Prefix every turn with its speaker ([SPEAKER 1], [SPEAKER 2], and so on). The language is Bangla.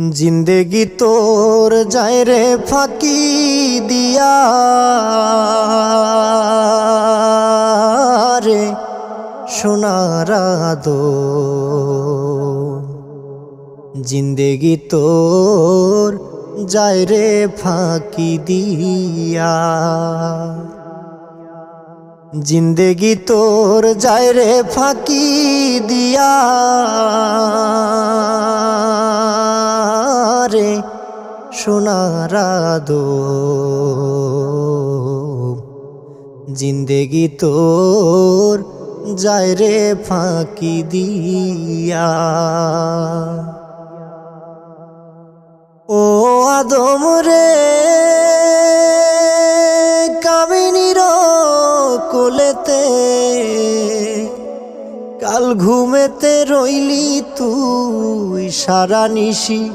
[SPEAKER 1] জিন্দেগি তোর যায় রে ফাঁকি দিয়া রে সোনার আদর। জিন্দেগি তোর যায় রে ফাঁকি দিয়া, জিন্দেগি তোর যায় রে ফাঁকি দিয়া রে সোনার আদর। জিন্দেগি তোর যায় রে ফাঁকি দিয়া। ও আদম রে কামিনীর কোলেতে কাল ঘুমেতে রইলি তুই সারা নিশি।